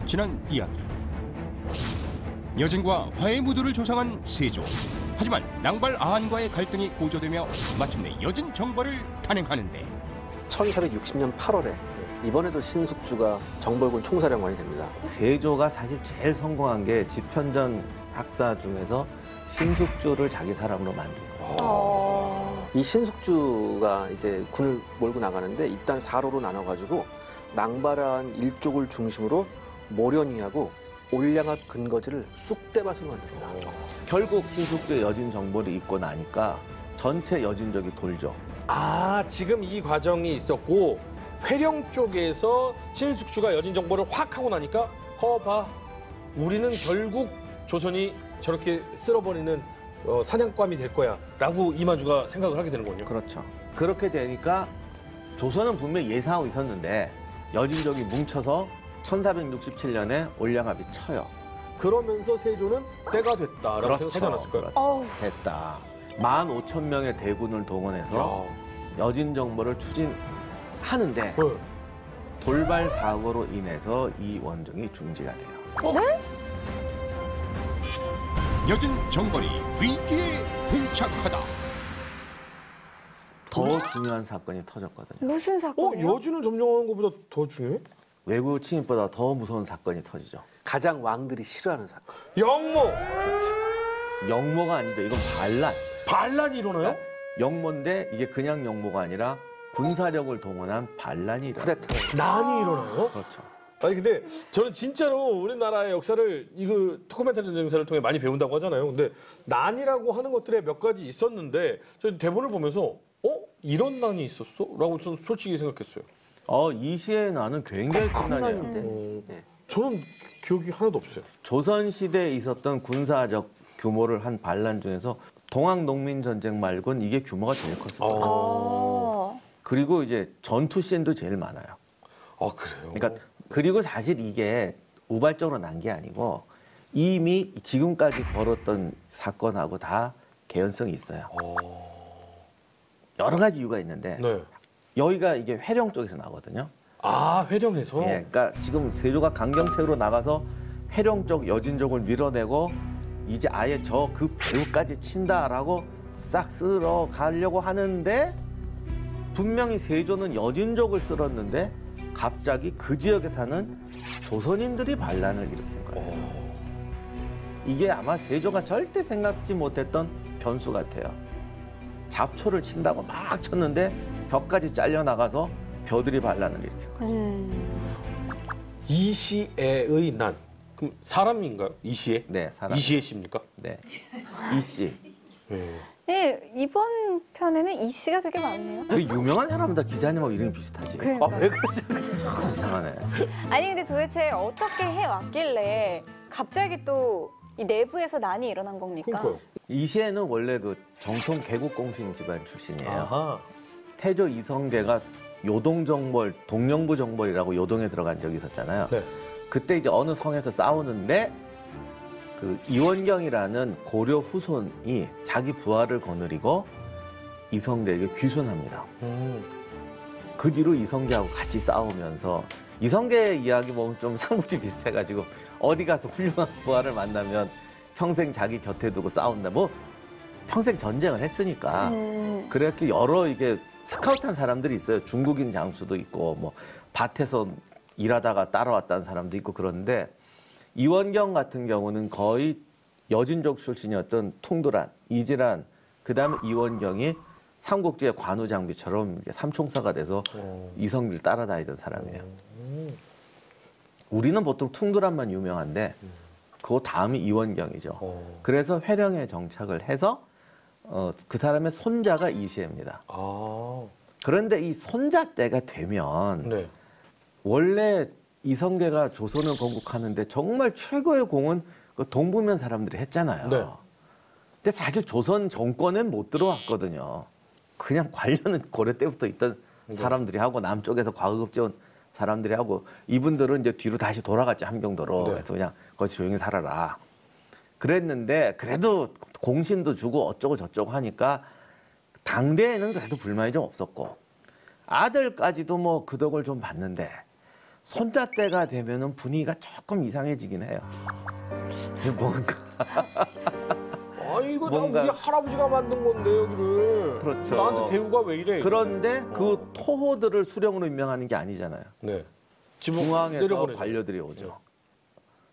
지난 이야기. 여진과 화해 무드를 조성한 세조. 하지만 낭발 아한과의 갈등이 고조되며 마침내 여진 정벌을 단행하는데 1460년 8월에 이번에도 신숙주가 정벌군 총사령관이 됩니다. 세조가 사실 제일 성공한 게 집현전 학사 중에서 신숙주를 자기 사람으로 만든 거예요. 이 신숙주가 이제 군을 몰고 나가는데 입단 4로로 나눠가지고 낭발한 일족을 중심으로 모련이하고 올량압 근거지를 쑥대밭으로 만듭니다. 결국 신숙주의 여진 정벌이 있고 나니까 전체 여진족이 돌죠. 아, 지금 이 과정이 있었고 회령 쪽에서 신숙주가 여진 정보를 확 하고 나니까 봐, 우리는 결국 조선이 저렇게 쓸어버리는 사냥감이 될 거야 라고 이만주가 생각을 하게 되는 거군요. 그렇죠. 그렇게 되니까 조선은 분명히 예상하고 있었는데 여진족이 뭉쳐서 1467년에 올량압이 쳐요. 그러면서 세조는 때가 됐다라고 그렇죠. 생각하지 않았을까요? 그렇죠. 됐다. 15,000명의 대군을 동원해서 여진 정벌을 추진하는데 돌발 사고로 인해서 이 원정이 중지가 돼요. 네? 여진 정벌이 위기에 봉착하다. 더 중요한 사건이 터졌거든요. 무슨 사건이요? 여진을 점령하는 것보다 더 중요해? 외국 침입보다 더 무서운 사건이 터지죠. 가장 왕들이 싫어하는 사건. 영모! 그렇지. 영모가 아니죠. 이건 반란. 반란이 일어나요? 영모인데 이게 그냥 영모가 아니라 군사력을 동원한 반란이 일어나요. 쿠데타. 난이 일어나요? 그렇죠. 아니 근데 저는 진짜로 우리나라의 역사를 이거 토크멘터리 전쟁사를 통해 많이 배운다고 하잖아요. 근데 난이라고 하는 것들에 몇 가지 있었는데 저 대본을 보면서 이런 난이 있었어? 라고 저는 솔직히 생각했어요. 이 시의 난은 굉장히 큰 난이에요. 난인데. 네. 저는 기억이 하나도 없어요. 조선시대에 있었던 군사적 규모를 한 반란 중에서 동학농민전쟁 말고는 이게 규모가 제일 컸어요. 그리고 이제 전투씬도 제일 많아요. 아, 그래요? 그러니까 그리고 사실 이게 우발적으로 난 게 아니고 이미 지금까지 벌었던 사건하고 다 개연성이 있어요. 여러 가지 이유가 있는데 네. 여기가 이게 회령 쪽에서 나거든요. 아, 회령에서? 예, 그러니까 지금 세조가 강경책으로 나가서 회령 쪽 여진족을 밀어내고 이제 아예 저 그 배후까지 친다라고 싹 쓸어 가려고 하는데 분명히 세조는 여진족을 쓸었는데 갑자기 그 지역에 사는 조선인들이 반란을 일으킨 거예요. 이게 아마 세조가 절대 생각지 못했던 변수 같아요. 잡초를 친다고 막 쳤는데 벽까지 잘려나가서 벼들이 반란을 일으킨 거예요. 이시애의 난. 그럼 사람인가요? 이시애? 네, 사람. 이시애 씨입니까? 네, 이씨. 네. 네, 이번 편에는 이 씨가 되게 많네요. 그 유명한 사람마다 기자님하고 이름이 비슷하지. 그러니까요. 왜 그러지? 참 이상하네. 아니 근데 도대체 어떻게 해왔길래 갑자기 또 이 내부에서 난이 일어난 겁니까? 그러니까요. 이시에는 원래 그 정통 개국공신 집안 출신이에요. 아하. 태조 이성계가 요동정벌, 동령부 정벌이라고 요동에 들어간 적이 있었잖아요. 네. 그때 이제 어느 성에서 싸우는데 그 이원경이라는 고려 후손이 자기 부하를 거느리고 이성계에게 귀순합니다. 그 뒤로 이성계하고 같이 싸우면서 이성계 이야기 보면 좀 삼국지 비슷해가지고 어디 가서 훌륭한 부하를 만나면 평생 자기 곁에 두고 싸운다. 뭐 평생 전쟁을 했으니까 그렇게 여러 이게 스카우트한 사람들이 있어요. 중국인 장수도 있고 뭐 밭에서 일하다가 따라왔다는 사람도 있고 그런데 이원경 같은 경우는 거의 여진족 출신이었던 퉁두란, 이지란, 그다음에 이원경이 삼국지의 관우장비처럼 삼총사가 돼서 이성비를 따라다니던 사람이에요. 우리는 보통 퉁두란만 유명한데 그 다음이 이원경이죠. 그래서 회령에 정착을 해서 그 사람의 손자가 이시입니다. 그런데 이 손자 때가 되면 네. 원래 이성계가 조선을 건국하는데 정말 최고의 공은 그 동부면 사람들이 했잖아요. 네. 근데 사실 조선 정권은 못 들어왔거든요. 그냥 관료는 고려 때부터 있던 사람들이 하고 남쪽에서 과거급제 온 사람들이 하고 이분들은 이제 뒤로 다시 돌아갔지 함경도로. 네. 그래서 그냥 거기서 조용히 살아라. 그랬는데 그래도 공신도 주고 어쩌고 저쩌고 하니까 당대에는 그래도 불만이 좀 없었고 아들까지도 뭐 그 덕을 좀 봤는데 손자 때가 되면은 분위기가 조금 이상해지긴 해요. 이게 뭔가 이거 나 뭔가- 우리 할아버지가 만든 건데 여기를. 그렇죠. 나한테 대우가 왜 이래? 그런데 그 토호들을 수령으로 임명하는 게 아니잖아요. 네. 지붕 중앙에서 내려보내죠. 관료들이 오죠.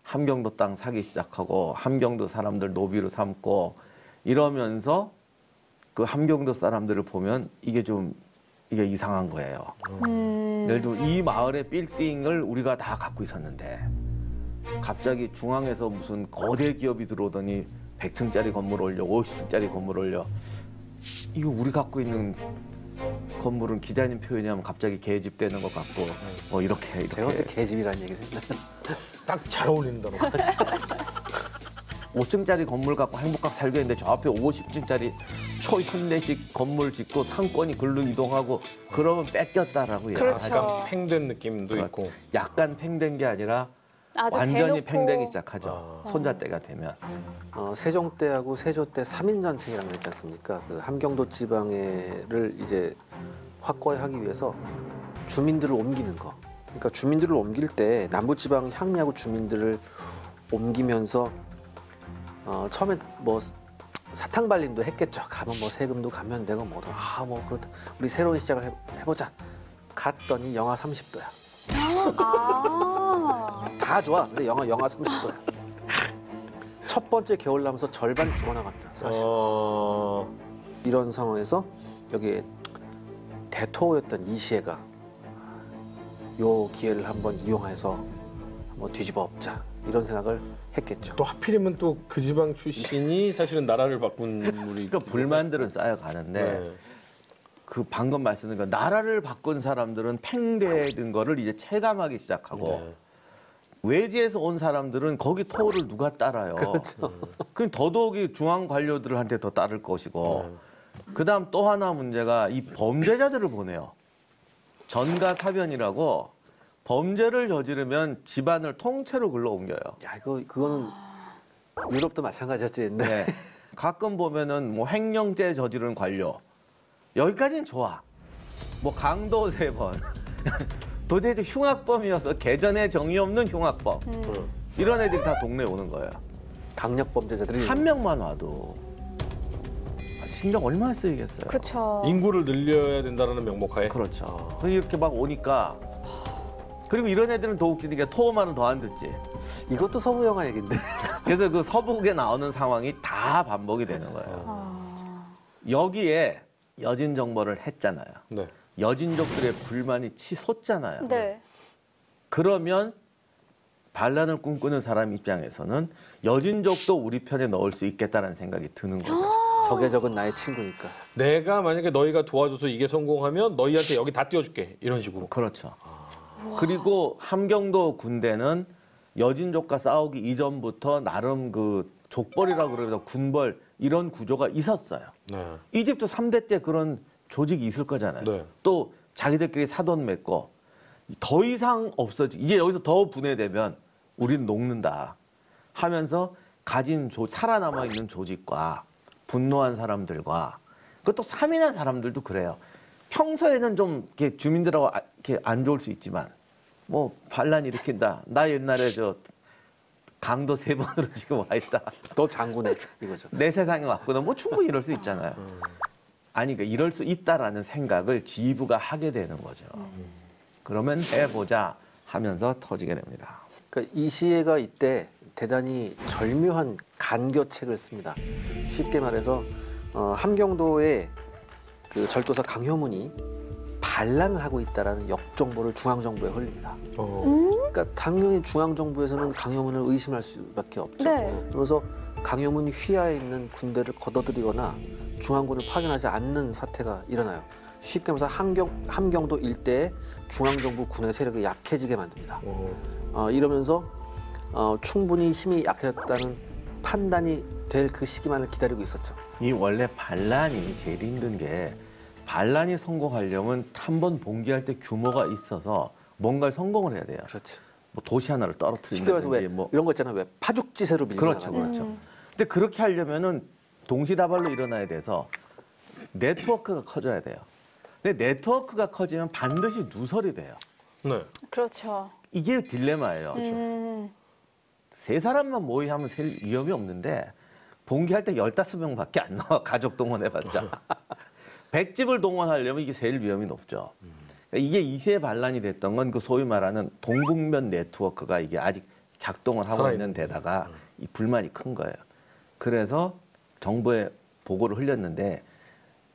함경도 땅 사기 시작하고 함경도 사람들 노비로 삼고 이러면서 그 함경도 사람들을 보면 이게 이상한 거예요. 예를 들어 이 마을의 빌딩을 우리가 다 갖고 있었는데 갑자기 중앙에서 무슨 거대 기업이 들어오더니 100층짜리 건물 올려, 50층짜리 건물 올려. 이거 우리 갖고 있는 건물은 기자님 표현이하면 갑자기 개집되는 것 같고 뭐 이렇게 제가 어째 개집이라는 얘기를 했나요? 딱 잘 어울리는 단어. 5층짜리 건물 갖고 행복하게 살겠는데 저 앞에 50층짜리 초현대식 건물 짓고 상권이 글로 이동하고 그러면 뺏겼다라고 그렇죠. 얘기하죠. 약간 팽된 느낌도 있고. 약간 팽된 게 아니라 아주 완전히 대놓고. 팽되기 시작하죠. 손자 때가 되면. 세종 때하고 세조 때 3인전쟁이라는 거 있지 않습니까? 그 함경도 지방에를 이제 확거하기 위해서 주민들을 옮기는 거. 그러니까 주민들을 옮길 때 남부지방 향리하고 주민들을 옮기면서 처음에 뭐 사탕 발림도 했겠죠. 가면 뭐 세금도 가면 되고 뭐도 뭐 그렇다. 우리 새로운 시작을 해보자. 갔더니 영하 30도야. 아. 다 좋아. 근데 영하 30도야. 첫 번째 겨울 나면서 절반이 죽어나갑니다. 사실. 이런 상황에서 여기 대토였던 이시애가 요 기회를 한번 이용해서 한번 뒤집어 엎자 이런 생각을 했겠죠. 또 하필이면 또 그 지방 출신이 사실은 나라를 바꾼 인물이. 그러니까 불만들은 쌓여가는데 네. 그 방금 말씀드린 거 나라를 바꾼 사람들은 팽대된 거를 이제 체감하기 시작하고 네. 외지에서 온 사람들은 거기 토를 누가 따라요. 그렇죠. 그럼 더더욱이 중앙 관료들한테 더 따를 것이고 그다음 또 하나 문제가 이 범죄자들을 보내요. 전가사변이라고 범죄를 저지르면 집안을 통째로 글로 옮겨요. 야 그거는 유럽도 마찬가지였지. 근데 네. 가끔 보면은 뭐 횡령죄 저지른 관료 여기까지는 좋아. 뭐 강도 3번 도대체 흉악범이어서 개전에 정의 없는 흉악범 이런 애들이 다 동네에 오는 거예요. 강력 범죄자들이 한 명만 와도 신경 얼마나 쓰이겠어요. 그렇죠. 인구를 늘려야 된다는 명목하에. 그렇죠. 이렇게 막 오니까 그리고 이런 애들은 더 웃기는 게 토어만은 더 안 듣지. 이것도 서부 영화 얘긴데. 그래서 그 서북에 나오는 상황이 다 반복이 되는 거예요. 여기에 여진 정벌을 했잖아요. 네. 여진족들의 불만이 치솟잖아요. 네. 그러면 반란을 꿈꾸는 사람 입장에서는 여진족도 우리 편에 넣을 수 있겠다는 생각이 드는 거죠. 적의 적은 나의 친구니까. 내가 만약에 너희가 도와줘서 이게 성공하면 너희한테 여기 다 띄워줄게. 이런 식으로. 그렇죠. 그리고 함경도 군대는 여진족과 싸우기 이전부터 나름 그 족벌이라고 그러면서 군벌 이런 구조가 있었어요. 네. 이집트 3대 때 그런 조직이 있을 거잖아요. 네. 또 자기들끼리 사돈 맺고 더 이상 없어지. 이제 여기서 더 분해되면 우리는 녹는다 하면서 가진 살아남아 있는 조직과 분노한 사람들과 그것도 3인한 사람들도 그래요. 평소에는 좀 이렇게 주민들하고 이렇게 안 좋을 수 있지만 뭐 반란 일으킨다. 나 옛날에 저 강도 3번으로 지금 와 있다. 너 장군에 이거죠. 내 세상에 왔구나. 뭐 충분히 이럴 수 있잖아요. 아니, 그러니까 이럴 수 있다라는 생각을 지휘부가 하게 되는 거죠. 그러면 해보자 하면서 터지게 됩니다. 그러니까 이시애가 이때 대단히 절묘한 간교책을 씁니다. 쉽게 말해서 함경도의 그 절도사 강효문이 반란을 하고 있다라는 역정보를 중앙정부에 흘립니다. 그러니까 당연히 중앙정부에서는 강효문을 의심할 수밖에 없죠. 네. 그러면서 강효문 휘하에 있는 군대를 걷어들이거나 중앙군을 파견하지 않는 사태가 일어나요. 쉽게 말해서 함경도 일대에 중앙정부 군의 세력이 약해지게 만듭니다. 이러면서 충분히 힘이 약해졌다는 판단이 될 그 시기만을 기다리고 있었죠. 이 원래 반란이 제일 힘든 게 반란이 성공하려면 한 번 봉기할 때 규모가 있어서 뭔가를 성공을 해야 돼요. 그렇지. 뭐 도시 하나를 쉽게 말해서 왜 떨어뜨린다든지 뭐 이런 거 있잖아요. 왜 파죽지세로 밀고 그렇죠, 나가는 그렇죠. 근데 그렇게 하려면은 동시다발로 일어나야 돼서 네트워크가 커져야 돼요. 근데 네트워크가 커지면 반드시 누설이 돼요. 네. 그렇죠. 이게 딜레마예요. 세 사람만 모의 하면 셀 위험이 없는데 봉기할 때 15명밖에 안 나와. 가족 동원해봤자. 100집을 동원하려면 이게 셀 위험이 높죠. 그러니까 이게 이 시에 반란이 됐던 건 그 소위 말하는 동북면 네트워크가 이게 아직 작동을 하고 있는 데다가 이 불만이 큰 거예요. 그래서 정부에 보고를 흘렸는데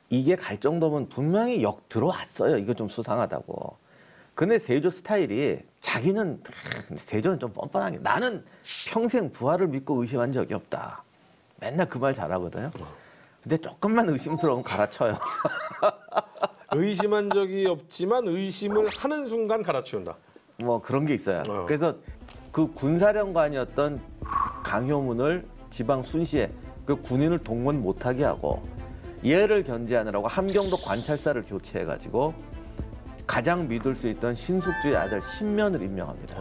이게 갈 정도면 분명히 역 들어왔어요. 이거 좀 수상하다고. 근데 세조 스타일이 자기는 세조는 좀 뻔뻔하게 나는 평생 부하를 믿고 의심한 적이 없다. 맨날 그 말 잘하거든요. 근데 조금만 의심스러우면 갈아쳐요. 의심한 적이 없지만 의심을 하는 순간 갈아치운다. 뭐 그런 게 있어요. 그래서 그 군사령관이었던 강효문을 지방 순시에 그 군인을 동원 못하게 하고 얘를 견제하느라고 함경도 관찰사를 교체해가지고 가장 믿을 수 있던 신숙주의 아들 신면을 임명합니다.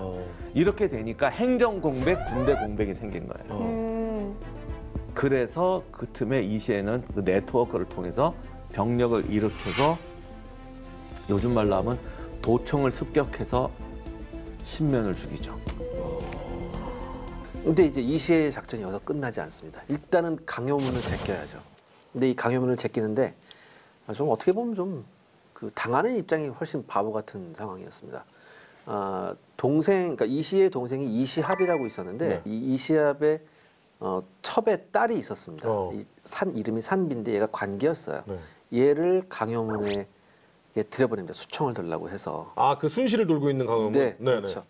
이렇게 되니까 행정공백, 군대공백이 생긴 거예요. 그래서 그 틈에 이 시에는 그 네트워크를 통해서 병력을 일으켜서 요즘 말로 하면 도청을 습격해서 신면을 죽이죠. 근데 이제 이 시의 작전이 여기서 끝나지 않습니다. 일단은 강효문을 제껴야죠. 근데 이 강효문을 제끼는데 좀 어떻게 보면 좀 그 당하는 입장이 훨씬 바보 같은 상황이었습니다. 동생, 그러니까 이시의 동생이 이시합이라고 있었는데 이 이시합의 첩의 딸이 있었습니다. 이 산 이름이 산비인데 얘가 관계였어요. 얘를 강효문에 들여보냅니다. 수청을 들라고 해서. 아, 그 순시를 돌고 있는 강효문. 네, 그렇죠.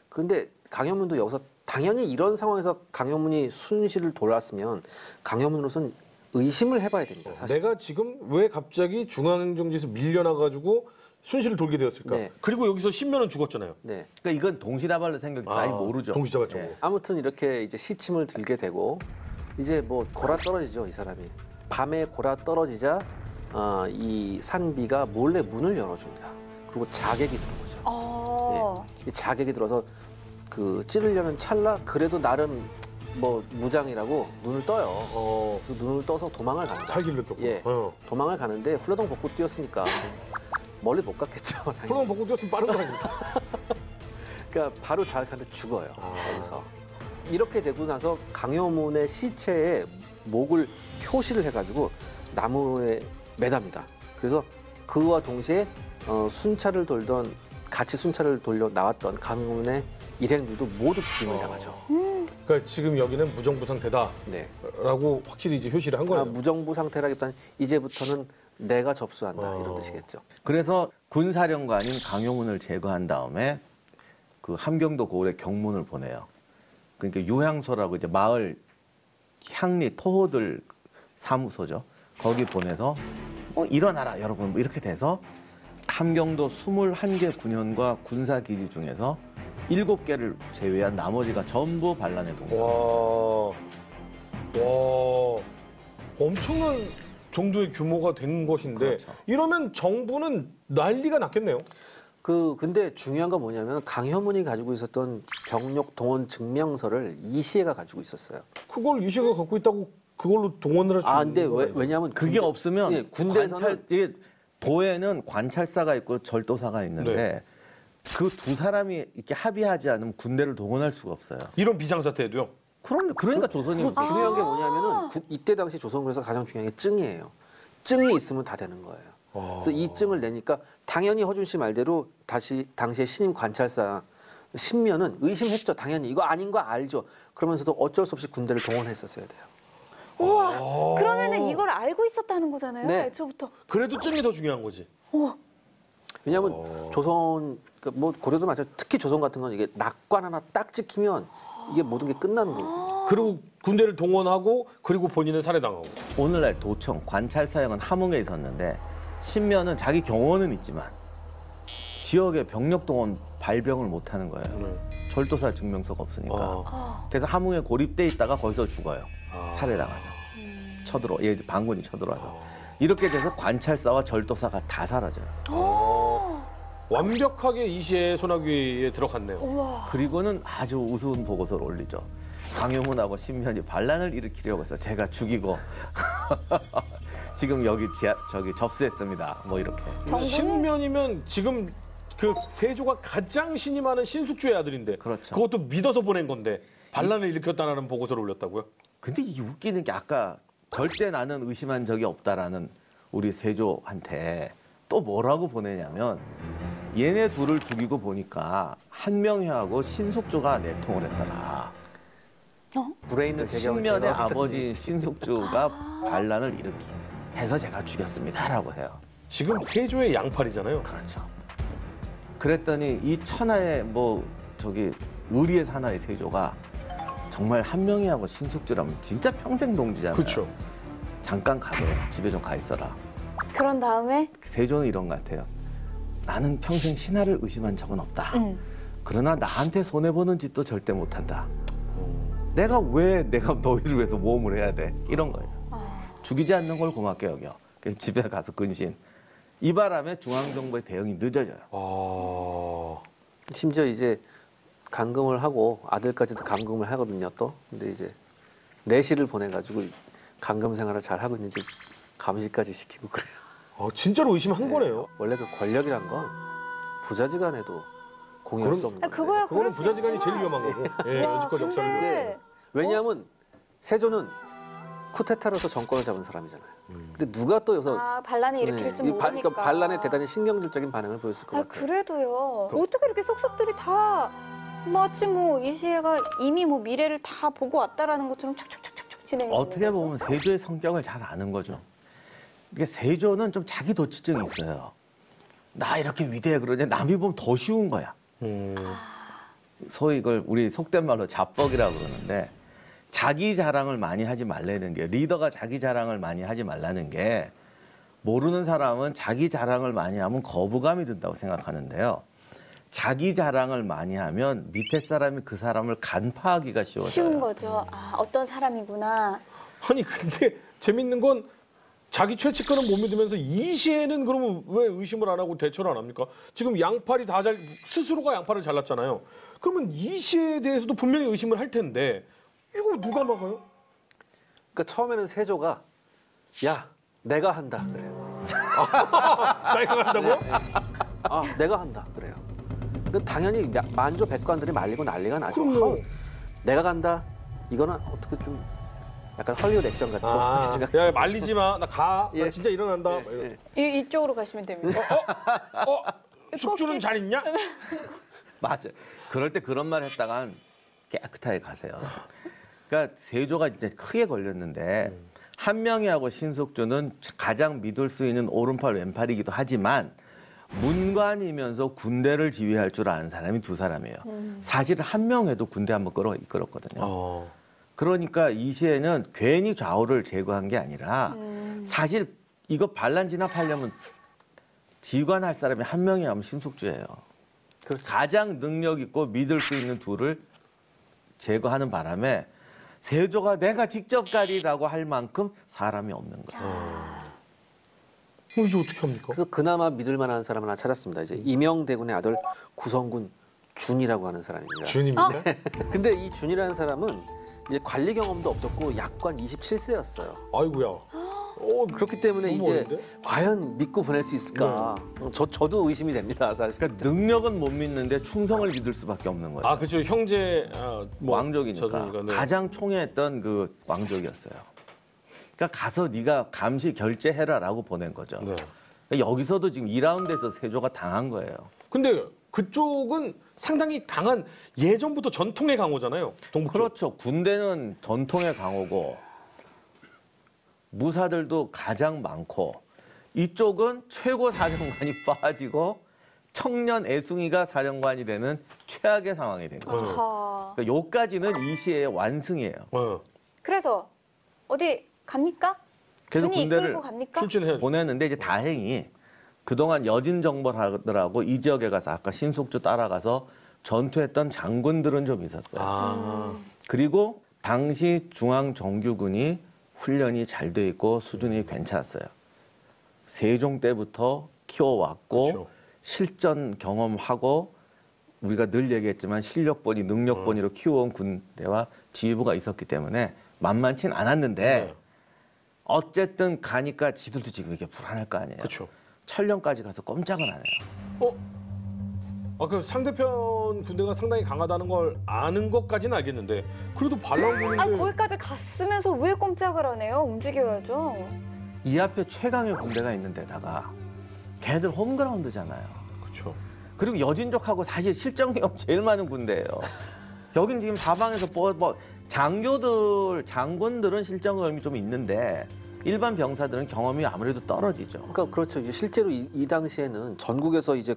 그런데 강효문도 여기서 당연히 이런 상황에서 강효문이 순시를 돌았으면 강효문으로서는 의심을 해봐야 됩니다. 사실. 내가 지금 왜 갑자기 중앙행정지에서 밀려나가지고 순시를 돌게 되었을까? 네. 그리고 여기서 신면은 죽었잖아요. 네. 그러니까 이건 동시다발로 생각이 많이 모르죠. 동시다발적으로. 예. 아무튼 이렇게 이제 시침을 들게 되고 이제 뭐 골아 떨어지죠, 이 사람이. 밤에 골아 떨어지자 이 산비가 몰래 문을 열어줍니다. 그리고 자객이 들어오죠. 이 자객이 들어서 그 찌르려는 찰나 그래도 나름 뭐 무장이라고 눈을 떠요. 그 눈을 떠서 도망을 갑니다. 살기를 느꼈고. 예, 도망을 가는데 훌러덩 벗고 뛰었으니까 멀리 못 갔겠죠. 당연히. 훌렁 벗고 뛰었으면 빠른 거 아닙니까? 그러니까 바로 자객한테 죽어요. 여기서. 이렇게 되고 나서 강효문의 시체에 목을 표시를 해가지고 나무에 매답니다. 그래서 그와 동시에 순찰을 돌던 같이 순찰을 돌려 나왔던 강효문의 일행들도 모두 죽임을 당하죠. 그러니까 지금 여기는 무정부 상태다라고 네. 확실히 이제 효시를 한 거예요. 무정부 상태라기보다는 이제부터는 내가 접수한다 이런 뜻이겠죠. 그래서 군사령관인 강효문을 제거한 다음에 그 함경도 고을에 경문을 보내요. 그러니까 유향소라고 이제 마을 향리 토호들 사무소죠. 거기 보내서 일어나라 여러분 뭐 이렇게 돼서 함경도 21개 군현과 군사기지 중에서 7개를 제외한 나머지가 전부 반란에 동조합니다. 와, 엄청난 정도의 규모가 된 것인데 그렇죠. 이러면 정부는 난리가 났겠네요. 근데 중요한 건 뭐냐면 강효문이 가지고 있었던 병력 동원 증명서를 이시애가 가지고 있었어요. 그걸 이시가 갖고 있다고 그걸로 동원을 할 수 있는 근데 거예요? 왜냐하면 그게 없으면 예, 군대에서는 이게 도에는 관찰사가 있고 절도사가 있는데 네. 그 두 사람이 이렇게 합의하지 않으면 군대를 동원할 수가 없어요. 이런 비상사태에도요? 그러니까 조선이 그리고 중요한 게 뭐냐면은 이때 당시 조선군에서 가장 중요한 게 증이에요. 증이 있으면 다 되는 거예요. 그래서 이 증을 내니까 당연히 허준 씨 말대로 당시에 신임 관찰사 신면은 의심했죠. 당연히 이거 아닌 거 알죠. 그러면서도 어쩔 수 없이 군대를 동원했었어야 돼요. 우와, 그러면은 이걸 알고 있었다는 거잖아요. 네. 애초부터. 그래도 증이 더 중요한 거지. 왜냐하면 조선 뭐 고려도 마찬가지 특히 조선 같은 건 이게 낙관 하나 딱 찍히면 이게 모든 게 끝나는 거예요. 그리고 군대를 동원하고 그리고 본인은 살해당하고. 오늘날 도청 관찰사형은 함흥에 있었는데 신면은 자기 경호원은 있지만 지역의 병력 동원 발병을 못 하는 거예요. 절도사 증명서가 없으니까. 그래서 함흥에 고립돼 있다가 거기서 죽어요. 살해당하죠. 반군이 쳐들어와서. 이렇게 돼서 관찰사와 절도사가 다 사라져요. 완벽하게 이시의 소나귀에 들어갔네요. 우와. 그리고는 아주 우스운 보고서를 올리죠. 강효문하고 신면이 반란을 일으키려고 해서 제가 죽이고 지금 여기 저기 접수했습니다. 뭐 이렇게. 정부는- 신면이면 지금 그 세조가 가장 신이 많은 신숙주의 아들인데 그렇죠. 그것도 믿어서 보낸 건데 반란을 일으켰다는 보고서를 올렸다고요? 근데 이 웃기는 게 아까 절대 나는 의심한 적이 없다라는 우리 세조한테 또 뭐라고 보내냐면 얘네 둘을 죽이고 보니까 한명회하고 신숙주가 내통을 했더라. 불에 있는 대경을 신면의 제거하더니 아버지 신숙주가 반란을 일으키 해서 제가 죽였습니다라고 해요. 지금 세조의 양팔이잖아요. 그렇죠. 그랬더니 이 천하의 의리의 사나이 세조가 정말 한명희하고 신숙주라면 진짜 평생 동지잖아요. 그렇죠. 잠깐 가게 집에 좀 가 있어라. 그런 다음에 세조는 이런 것 같아요. 나는 평생 신하를 의심한 적은 없다. 그러나 나한테 손해보는 짓도 절대 못한다. 내가 왜 내가 너희를 위해서 모험을 해야 돼? 이런 거예요. 죽이지 않는 걸 고맙게 여겨. 그래서 집에 가서 근신. 이 바람에 중앙정부의 대응이 늦어져요. 심지어 이제 감금을 하고 아들까지도 감금을 하거든요. 또 근데 이제 내시를 보내가지고 감금 생활을 잘 하고 있는지 감시까지 시키고 그래요. 진짜로 의심한 거네요. 원래 그 권력이란 건 부자지간에도 공유할 수 없는 건데. 그거야 그거는 그럴 수 부자지간이 있지만. 제일 위험한 거고. 예, 와, 여지껏 역사를. 근데 왜냐하면 세조는 쿠데타로서 정권을 잡은 사람이잖아요. 근데 누가 또 여기서 반란이 일으킬지 이 모르니까. 그러니까 반란에 대단히 신경질적인 반응을 보였을 것 같아요. 그래도요. 어떻게 이렇게 속속들이 다 마치 뭐 이시애가 이미 뭐 미래를 다 보고 왔다라는 것처럼 촉촉촉촉 진행해. 어떻게 보면 세조의 성격을 잘 아는 거죠. 이게 세조는 좀 자기 도취증이 있어요. 나 이렇게 위대해 그러냐 남이 보면 더 쉬운 거야. 소위 이걸 우리 속된 말로 잡벅이라고 그러는데 자기 자랑을 많이 하지 말라는 게 리더가 자기 자랑을 많이 하지 말라는 게 모르는 사람은 자기 자랑을 많이 하면 거부감이 든다고 생각하는데요. 자기 자랑을 많이 하면 밑에 사람이 그 사람을 간파하기가 쉬워져요. 쉬운 거죠. 어떤 사람이구나. 아니 근데 재밌는 건 자기 최측근은 못 믿으면서 이시에는 그러면 왜 의심을 안 하고 대처를 안 합니까? 지금 양팔이 다 스스로가 양팔을 잘랐잖아요. 그러면 이시에 대해서도 분명히 의심을 할 텐데 이거 누가 막아요? 그러니까 처음에는 세조가 야 내가 한다 그래요. 자기가 한다고요? 내가 한다 그래요. 그 당연히 만조 백관들이 말리고 난리가 나죠. 그럼요. 내가 간다. 이거는 어떻게 좀 약간 헐리우드 액션 같고. 야 말리지 마. 나 가. 나 예. 진짜 일어난다. 이쪽으로 가시면 됩니다. 숙주는 잘 있냐? 맞아. 그럴 때 그런 말 했다간 깨끗하게 가세요. 그러니까 세조가 이제 크게 걸렸는데 한명희하고 신숙주는 가장 믿을 수 있는 오른팔 왼팔이기도 하지만 문관이면서 군대를 지휘할 줄 아는 사람이 두 사람이에요. 사실 한명회도 군대 한번 이끌었거든요. 그러니까 이 시에는 괜히 좌우를 제거한 게 아니라 사실 이거 반란 진압하려면 지휘관할 사람이 한명희하면 신숙주예요. 그렇죠. 가장 능력 있고 믿을 수 있는 둘을 제거하는 바람에 세조가 내가 직접 가리라고 할 만큼 사람이 없는 거예요. 이제 어떻게 합니까? 그래서 그나마 믿을 만한 사람 하나 찾았습니다. 이제 이명대군의 아들 구성군 준이라고 하는 사람입니다. 준입니까? 근데 이 준이라는 사람은 이제 관리 경험도 없었고 약관 27세였어요. 아이고야. 그렇기 때문에 너무 이제 어린데? 과연 믿고 보낼 수 있을까? 저도 의심이 됩니다, 사실. 그러니까 능력은 못 믿는데 충성을 믿을 수밖에 없는 거예요. 그렇죠. 형제 왕족이니까 저주니까, 네. 가장 총애했던 그 왕족이었어요. 그러니까 가서 네가 감시 결제해라라고 보낸 거죠. 네. 그러니까 여기서도 지금 2라운드에서 세조가 당한 거예요. 근데 그쪽은 상당히 강한 예전부터 전통의 강호잖아요. 동북 쪽. 그렇죠. 군대는 전통의 강호고 무사들도 가장 많고 이쪽은 최고 사령관이 빠지고 청년 애숭이가 사령관이 되는 최악의 상황이 된 거죠. 아하. 그러니까 요까지는 이 시의 완승이에요. 그래서 어디 갑니까? 그래서 준이 군대를 이끌고 갑니까? 출진해야죠. 보냈는데 이제 다행히 그동안 여진 정벌 하더라고 이 지역에 가서 아까 신숙주 따라가서 전투했던 장군들은 좀 있었어요. 그리고 그리고 당시 중앙정규군이 훈련이 잘 돼 있고 수준이 괜찮았어요. 세종 때부터 키워왔고 그렇죠. 실전 경험하고 우리가 늘 얘기했지만 실력본이 능력본이로 키워온 군대와 지휘부가 있었기 때문에 만만치 않았는데 네. 어쨌든 가니까 지들도 지금 이게 불안할 거 아니에요. 그렇죠. 천령까지 가서 꼼짝은 안 해요. 그 상대편 군대가 상당히 강하다는 걸 아는 것까지는 알겠는데 그래도 반란 아니 군인데 거기까지 갔으면서 왜 꼼짝을 안 해요? 움직여야죠. 이 앞에 최강의 군대가 있는 데다가 걔네들 홈그라운드잖아요. 그렇죠. 그리고 여진족하고 사실 실전경 제일 많은 군대예요. 여긴 지금 사방에서 장군들은 실전경험이 좀 있는데 일반 병사들은 경험이 아무래도 떨어지죠. 그러니까 그렇죠. 이제 실제로 이 당시에는 전국에서 이제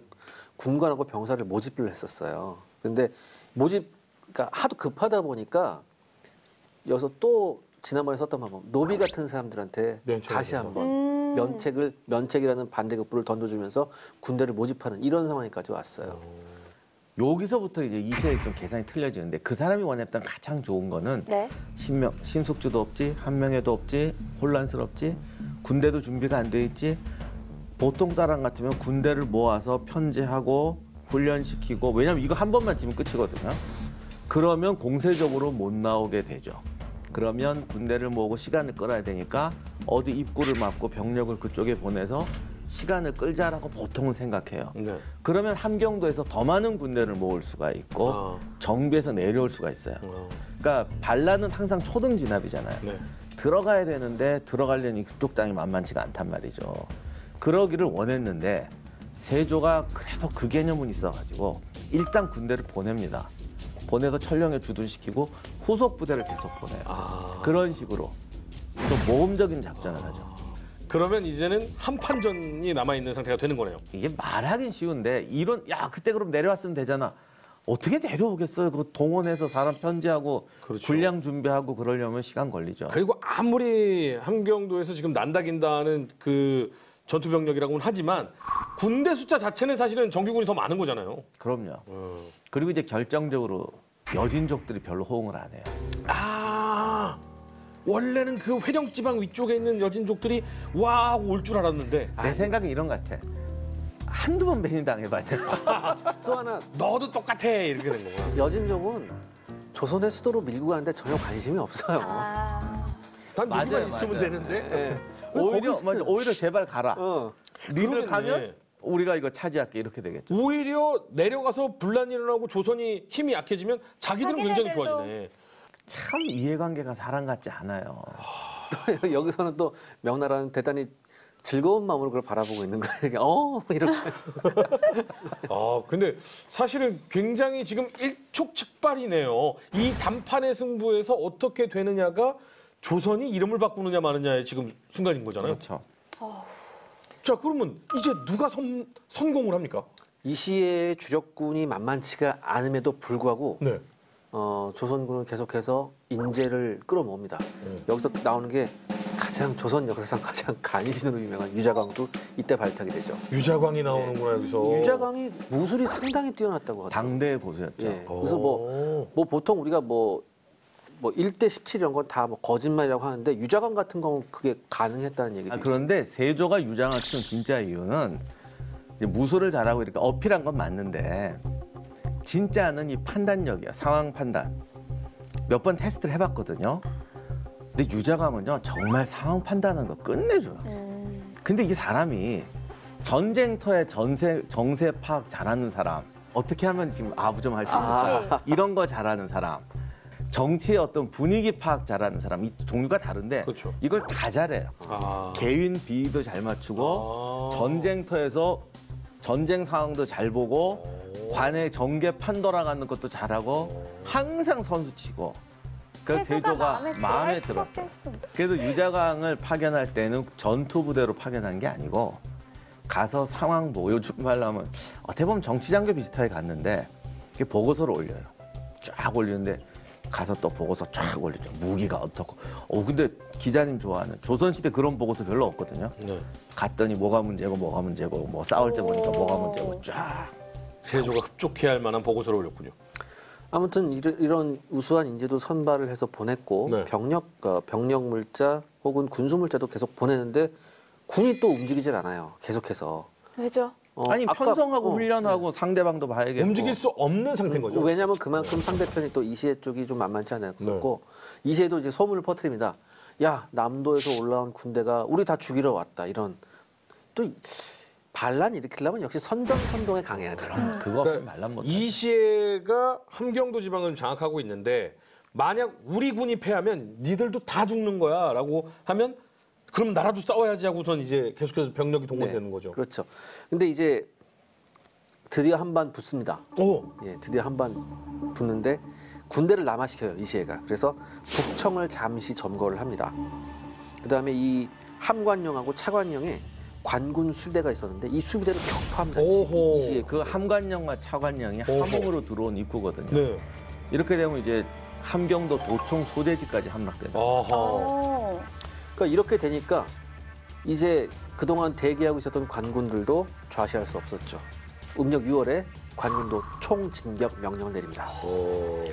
군관하고 병사를 모집을 했었어요. 근데 그러니까 하도 급하다 보니까 여기서 또 지난번에 썼던 방법, 노비 같은 사람들한테 면책을 다시 해서. 한번 면책이라는 반대급부를 던져주면서 군대를 모집하는 이런 상황까지 왔어요. 여기서부터 이제 이 시에 좀 계산이 틀려지는데 그 사람이 원했던 가장 좋은 거는 네. 심숙주도 없지, 한명회도 없지, 혼란스럽지, 군대도 준비가 안 돼 있지. 보통 사람 같으면 군대를 모아서 편제하고 훈련시키고, 왜냐면 이거 한 번만 지면 끝이거든요. 그러면 공세적으로 못 나오게 되죠. 그러면 군대를 모으고 시간을 끌어야 되니까 어디 입구를 막고 병력을 그쪽에 보내서 시간을 끌자라고 보통은 생각해요. 네. 그러면 함경도에서 더 많은 군대를 모을 수가 있고 정비에서 내려올 수가 있어요. 그러니까 반란은 항상 초등 진압이잖아요. 네. 들어가야 되는데 들어가려니 그쪽 땅이 만만치가 않단 말이죠. 그러기를 원했는데 세조가 그래도 그 개념은 있어가지고 일단 군대를 보냅니다. 보내서 천령에 주둔시키고 후속 부대를 계속 보내요. 그런 식으로 또 모험적인 작전을 하죠. 그러면 이제는 한판전이 남아있는 상태가 되는 거네요. 이게 말하긴 쉬운데 그때 그럼 내려왔으면 되잖아. 어떻게 내려오겠어요? 그 동원해서 사람 편제하고 그렇죠. 군량 준비하고 그러려면 시간 걸리죠. 그리고 아무리 함경도에서 지금 난다긴다는 그 전투 병력이라고는 하지만 군대 숫자 자체는 사실은 정규군이 더 많은 거잖아요. 그럼요. 그리고 이제 결정적으로 여진족들이 별로 호응을 안 해요. 원래는 그 회령지방 위쪽에 있는 여진족들이 와 하고 올 줄 알았는데 내 생각엔 이런 것 같아. 한두 번 배신 당해봐야 돼. 또 하나 너도 똑같아 이렇게 된 거구나. 여진족은 조선의 수도로 밀고 가는데 전혀 관심이 없어요. 난 맞아요, 누구만 있으면 맞아요. 되는데. 예. 오히려 제발 가라. 니들 그러겠네. 가면 우리가 이거 차지할게 이렇게 되겠죠. 오히려 내려가서 분란이 일어나고 조선이 힘이 약해지면 자기들은 굉장히 자기네들도. 좋아지네. 참 이해관계가 사람 같지 않아요. 또 여기서는 또 명나라는 대단히 즐거운 마음으로 그걸 바라보고 있는 거예요. 이렇게. 근데 사실은 굉장히 지금 일촉즉발이네요. 이 단판의 승부에서 어떻게 되느냐가 조선이 이름을 바꾸느냐 마느냐의 지금 순간인 거잖아요. 그렇죠. 자, 그러면 이제 누가 성공을 합니까? 이 시에 주력군이 만만치가 않음에도 불구하고 네. 조선군은 계속해서 인재를 끌어모읍니다. 여기서 나오는 게 조선 역사상 가장 간신으로 유명한 유자광도 이때 발탁이 되죠. 유자광이 나오는구나 여기서. 유자광이 무술이 상당히 뛰어났다고 하더라고요. 당대 고수였죠. 예. 그래서 뭐 보통 우리가 뭐 1대 17 이런 건 다 뭐 거짓말이라고 하는데 유자광 같은 경우는 그게 가능했다는 얘기도 있어요. 그런데 세조가 유장을 키운 진짜 이유는 이제 무술을 잘하고 이렇게 어필한 건 맞는데 진짜는 이 판단력이야. 상황 판단. 몇 번 테스트를 해봤거든요. 근데 유자광은요 정말 상황 판단하는 거 끝내줘요. 근데 이 사람이 전쟁터에 정세 파악 잘하는 사람, 어떻게 하면 지금 아부점 할수 있을까 이런 거 잘하는 사람, 정치의 어떤 분위기 파악 잘하는 사람, 이 종류가 다른데 그렇죠. 이걸 다 잘해요. 개인 비위도 잘 맞추고 전쟁터에서 전쟁 상황도 잘 보고 관의 전개 판 돌아가는 것도 잘하고 항상 선수치고. 그래서 세조가 마음에 들었어. 그래서 유자광을 파견할 때는 전투 부대로 파견한 게 아니고 가서 상황 보여주려면 어떻게 보면 정치장교 비슷하게 갔는데 이게 보고서를 올려요. 쫙 올리는데 가서 또 보고서 쫙 올리죠. 무기가 어떻고. 근데 기자님 좋아하는 조선시대 그런 보고서 별로 없거든요. 네. 갔더니 뭐가 문제고 뭐 싸울 때 보니까 뭐가 문제고 쫙. 세조가 흡족해야 할 만한 보고서를 올렸군요. 아무튼 이런 우수한 인재도 선발을 해서 보냈고 네. 병력 물자 혹은 군수 물자도 계속 보내는데 군이 또 움직이질 않아요. 계속해서. 왜죠? 아니 편성하고 훈련하고 상대방도 봐야겠고. 움직일 수 없는 상태인 거죠. 왜냐하면 그만큼 상대편이 또 이시해 쪽이 좀 만만치 않았었고 이시해도 이제 소문을 퍼뜨립니다. 야 남도에서 올라온 군대가 우리 다 죽이러 왔다 이런 또 반란 일으키려면 역시 선전선동에 강해야 돼요. 그거 그러니까 말란 못. 이시해가 함경도 지방을 장악하고 있는데 만약 우리 군이 패하면 니들도 다 죽는 거야라고 하면 그럼 나라도 싸워야지 하고선 이제 계속해서 병력이 동원되는 거죠. 그렇죠. 근데 이제 드디어 한반 붙습니다. 오, 예, 드디어 한반 붙는데 군대를 남하시켜요, 이시해가. 그래서 북청을 잠시 점거를 합니다. 그다음에 이 함관령하고 차관령에 관군 수대가 있었는데 이 수비대를 격파합니다. 오호. 이시해. 그 함관령과 차관령이 오호. 함흥으로 들어온 입구거든요. 네. 이렇게 되면 이제 함경도 도청 소대지까지 함락된다. 아하. 어. 그러니까 이렇게 되니까 이제 그동안 대기하고 있었던 관군들도 좌시할 수 없었죠. 음력 6월에 관군도 총진격 명령을 내립니다.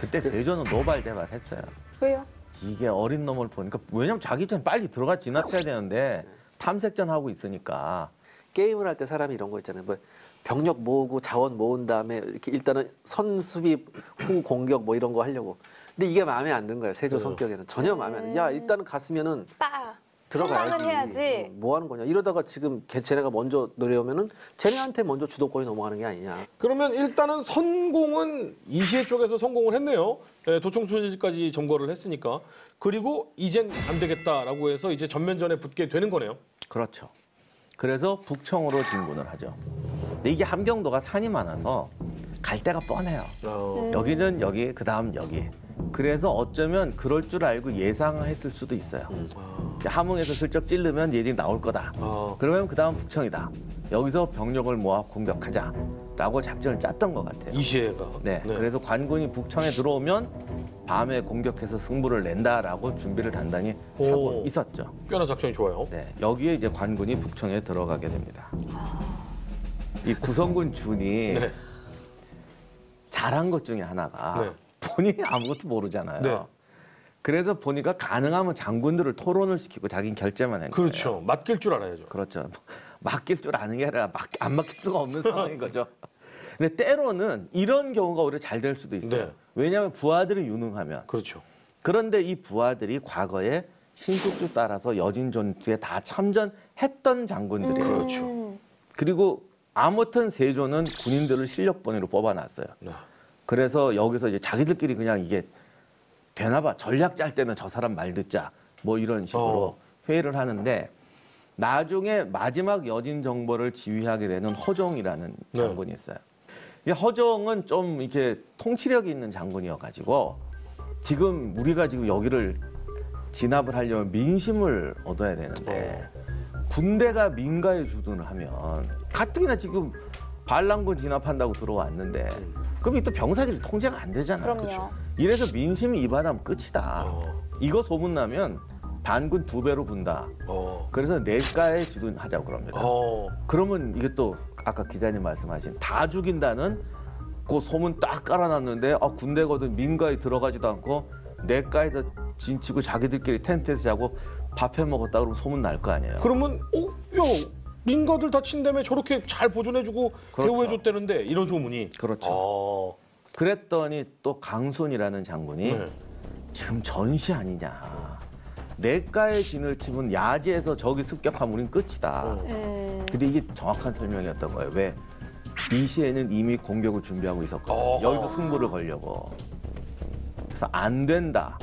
그때 세조는 노발대발했어요. 왜요? 이게 어린 놈을 보니까 왜냐면 자기한테 빨리 들어가 지나쳐야 되는데 탐색전 하고 있으니까 게임을 할 때 사람이 이런 거 있잖아요. 뭐 병력 모으고 자원 모은 다음에 이렇게 일단은 선수비 후 공격 뭐 이런 거 하려고. 근데 이게 마음에 안 드는 거예요. 세조 성격에는 전혀 마음에 안 돼. 야 일단은 갔으면은 빠. 들어가야지. 생각을 해야지. 뭐 하는 거냐. 이러다가 지금 쟤네가 먼저 내려오면은 쟤네한테 먼저 주도권이 넘어가는 게 아니냐. 그러면 일단은 선공은 이시해 쪽에서 성공을 했네요. 예, 도청 소재지까지 점거를 했으니까. 그리고 이젠 안 되겠다라고 해서 이제 전면전에 붙게 되는 거네요. 그렇죠. 그래서 북청으로 진군을 하죠. 근데 이게 함경도가 산이 많아서 갈 데가 뻔해요. 여기는 여기, 그 다음 여기. 그래서 어쩌면 그럴 줄 알고 예상했을 수도 있어요. 함흥에서 슬쩍 찌르면 얘들이 나올 거다. 그러면 그 다음 북청이다. 여기서 병력을 모아 공격하자라고 작전을 짰던 것 같아요. 이시해가. 네, 그래서 관군이 북청에 들어오면 밤에 공격해서 승부를 낸다라고 준비를 단단히 하고 오. 있었죠. 꽤나 작전이 좋아요. 네, 여기에 이제 관군이 북청에 들어가게 됩니다. 이 구성군 준이 네. 잘한 것 중에 하나가 네. 본인이 아무것도 모르잖아요. 네. 그래서 보니까 가능하면 장군들을 토론을 시키고 자기는 결제만 한 거예요. 그렇죠. 맡길 줄 알아야죠. 그렇죠. 맡길 줄 아는 게 아니라 안 맡길 수가 없는 상황인 거죠. 근데 때로는 이런 경우가 오히려 잘 될 수도 있어요. 네. 왜냐하면 부하들이 유능하면. 그렇죠. 그런데 이 부하들이 과거에 신숙주 따라서 여진 전투에 다 참전했던 장군들이에요. 그렇죠. 그리고 아무튼 세조는 군인들을 실력번외로 뽑아놨어요. 네. 그래서 여기서 이제 자기들끼리 그냥 이게 되나 봐. 전략 짤 때는 저 사람 말 듣자. 뭐 이런 식으로 회의를 하는데 나중에 마지막 여진 정벌을 지휘하게 되는 허종이라는 장군이 있어요. 이 허종은 좀 이렇게 통치력이 있는 장군이어가지고 지금 우리가 지금 여기를 진압을 하려면 민심을 얻어야 되는데 군대가 민가에 주둔을 하면 가뜩이나 지금 반란군 진압한다고 들어왔는데 그럼 이 또 병사들이 통제가 안 되잖아요. 그럼요. 이래서 민심이 이바다면 끝이다. 이거 소문나면 반군 2배로 군다. 그래서 내가에 주둔하자고 그럽니다. 그러면 이게 또 아까 기자님 말씀하신 다 죽인다는 그 소문 딱 깔아놨는데 군대거든 민가에 들어가지도 않고 내가에서 진치고 자기들끼리 텐트에서 자고 밥 해 먹었다 그러면 소문 날 거 아니에요. 그러면 야 민가들 다친 다음에 저렇게 잘 보존해주고 그렇죠. 대우해줬다는데 이런 소문이. 그렇죠. 그랬더니 또 강손이라는 장군이 네. 지금 전시 아니냐. 내가에 진을 치면 야지에서 저기 습격하면 우린 끝이다. 근데 이게 정확한 설명이었던 거예요. 왜? 이 시에는 이미 공격을 준비하고 있었거든요. 여기서 승부를 걸려고. 그래서 안 된다.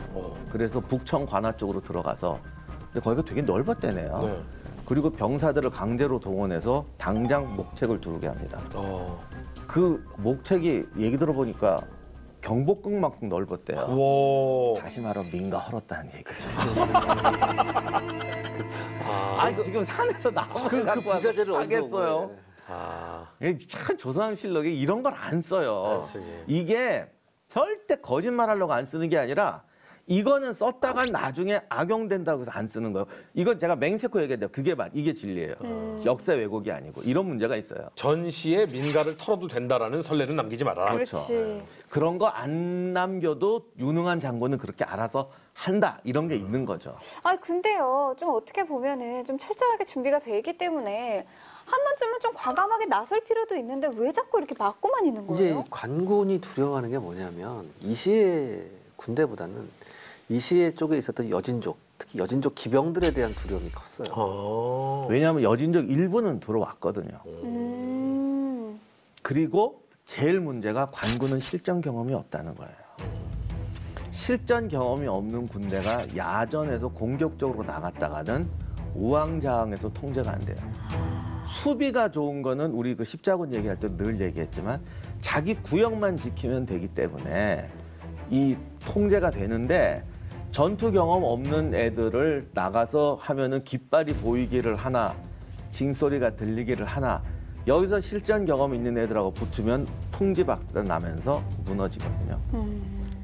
그래서 북청 관하 쪽으로 들어가서 근데 거기가 되게 넓었대네요. 네. 그리고 병사들을 강제로 동원해서 당장 목책을 두르게 합니다. 그 목책이 얘기 들어보니까 경복궁만큼 넓었대요. 와. 다시 말하면 민가 헐었다는 얘기죠. 그렇죠. 지금 산에서 나무를 그 갖고 와서 부자재를 어디서 온 하겠어요. 거예요? 참 조선실록에 이런 걸 안 써요. 안 쓰지. 이게 절대 거짓말하려고 안 쓰는 게 아니라 이거는 썼다가 나중에 악용된다고 해서 안 쓰는 거예요. 이건 제가 맹세코 얘기했는데 이게 진리예요. 역사 왜곡이 아니고 이런 문제가 있어요. 전시에 민가를 털어도 된다라는 선례는 남기지 마라. 그렇지. 그런 거 안 남겨도 유능한 장군은 그렇게 알아서 한다 이런 게 있는 거죠. 근데요, 좀 어떻게 보면은 좀 철저하게 준비가 돼 있기 때문에 한 번쯤은 좀 과감하게 나설 필요도 있는데 왜 자꾸 이렇게 막고만 있는 이제 거예요? 관군이 두려워하는 게 뭐냐면 이시의 군대보다는 이시의 쪽에 있었던 여진족 특히 여진족 기병들에 대한 두려움이 컸어요. 왜냐하면 여진족 일부는 들어왔거든요. 그리고 제일 문제가 관군은 실전 경험이 없다는 거예요. 실전 경험이 없는 군대가 야전에서 공격적으로 나갔다가는 우왕좌왕해서 통제가 안 돼요. 수비가 좋은 거는 우리 그 십자군 얘기할 때 늘 얘기했지만 자기 구역만 지키면 되기 때문에 이 통제가 되는데 전투 경험 없는 애들을 나가서 하면은 깃발이 보이기를 하나 징소리가 들리기를 하나 여기서 실전 경험 있는 애들하고 붙으면 풍지박산 나면서 무너지거든요.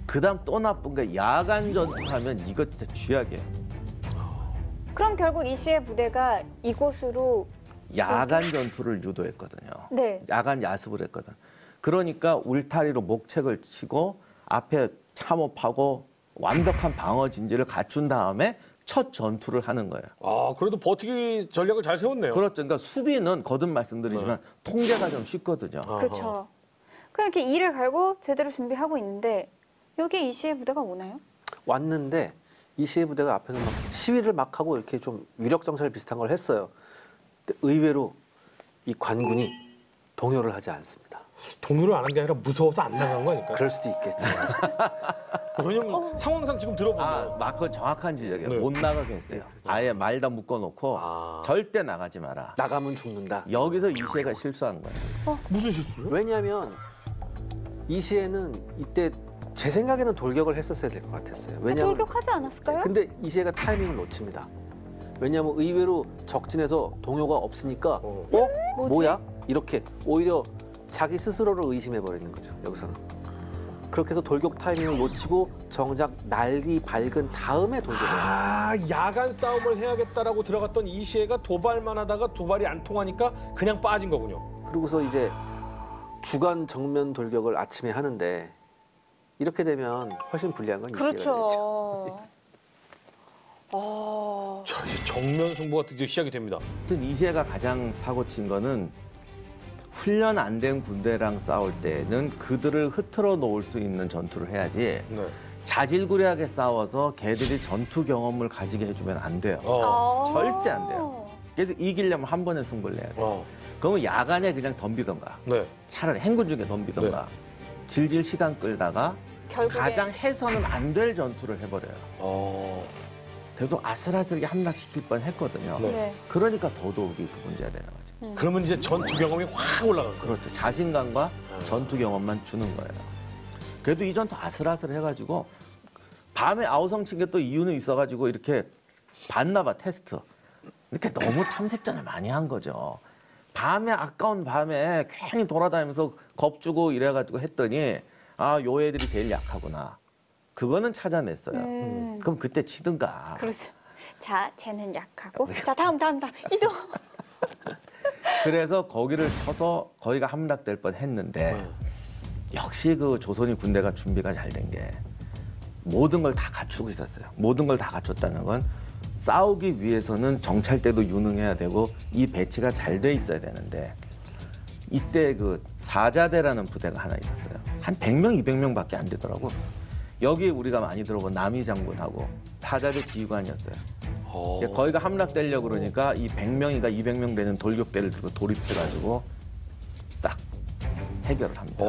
그다음 또 나쁜 게 야간 전투하면 이거 진짜 쥐약이에요. 그럼 결국 이 씨의 부대가 이곳으로 야간 전투를 유도했거든요. 네. 야간 야습을 했거든. 그러니까 울타리로 목책을 치고 앞에 참호하고 완벽한 방어 진지를 갖춘 다음에 첫 전투를 하는 거예요. 아, 그래도 버티기 전략을 잘 세웠네요. 그렇죠. 그러니까 수비는 거듭 말씀드리지만 통제가 좀 쉽거든요. 그렇죠. 그렇게 이를 갈고 제대로 준비하고 있는데 여기 이 씨의 부대가 오나요? 왔는데 이 시의 부대가 앞에서 막 시위를 막 하고 이렇게 좀 위력 정찰 비슷한 걸 했어요. 근데 의외로 이 관군이 동요를 하지 않습니다. 동요를 안 한 게 아니라 무서워서 안 나간 거 아닐까요? 그럴 수도 있겠지. 왜냐면 상황상 지금 들어보면 아, 마크 정확한 지적이에요. 네. 못 나가게 했어요. 아예 말다 묶어놓고 아. 절대 나가지 마라. 나가면 죽는다. 여기서 이시애가 실수한 거예요. 무슨 실수요? 왜냐하면 이 시에는 이때 제 생각에는 돌격을 했었어야 될 것 같았어요. 왜냐하면 돌격하지 않았을까요? 근데 이 시에가 타이밍을 놓칩니다. 왜냐하면 의외로 적진에서 동요가 없으니까 뭐지? 뭐야? 이렇게 오히려 자기 스스로를 의심해 버리는 거죠. 여기서는. 그렇게 해서 돌격 타이밍을 놓치고 정작 날이 밝은 다음에 돌격을 해요. 아, 야간 싸움을 해야겠다라고 들어갔던 이시애가 도발만 하다가 도발이 안 통하니까 그냥 빠진 거군요. 그러고서 이제 주간 정면 돌격을 아침에 하는데 이렇게 되면 훨씬 불리한 건 이 시에가 되겠죠. 그렇죠. 자, 이제 정면 승부가 드디어 시작이 됩니다. 하여튼 이시애가 가장 사고 친 거는 훈련 안 된 군대랑 싸울 때는 그들을 흐트러 놓을 수 있는 전투를 해야지 네. 자질구레하게 싸워서 걔들이 전투 경험을 가지게 해주면 안 돼요. 절대 안 돼요. 그래서 이기려면 한 번에 승부를 내야 돼요. 그러면 야간에 그냥 덤비던가 네. 차라리 행군 중에 덤비던가 질질 시간 끌다가 결국에 가장 해서는 안 될 전투를 해버려요. 그래도 아슬아슬하게 함락시킬 뻔 했거든요. 네. 네. 그러니까 더더욱이 그 문제가 되는 거죠. 그러면 이제 전투 경험이 확 올라간 거예요. 그렇죠. 자신감과 전투 경험만 주는 거예요. 그래도 이 전투 아슬아슬해가지고 밤에 아우성 친 게 또 이유는 있어가지고 이렇게 봤나 봐 테스트. 이렇게 너무 탐색전을 많이 한 거죠. 밤에 아까운 밤에 괜히 돌아다니면서 겁주고 이래가지고 했더니 아, 요 애들이 제일 약하구나. 그거는 찾아냈어요. 그럼 그때 치든가. 그렇죠. 자, 쟤는 약하고. 자, 다음 이동. 그래서 거기를 쳐서 거기가 함락될 뻔 했는데 역시 그 조선이 군대가 준비가 잘 된 게 모든 걸 다 갖추고 있었어요. 모든 걸 다 갖췄다는 건 싸우기 위해서는 정찰대도 유능해야 되고 이 배치가 잘 돼 있어야 되는데 이때 그 사자대라는 부대가 하나 있었어요. 한 100명, 200명밖에 안 되더라고. 여기 우리가 많이 들어본 남이 장군하고 사자대 지휘관이었어요. 거기가 함락되려고 그러니까 이 100명인가 200명 되는 돌격대를 들고 돌입해가지고 싹 해결을 합니다.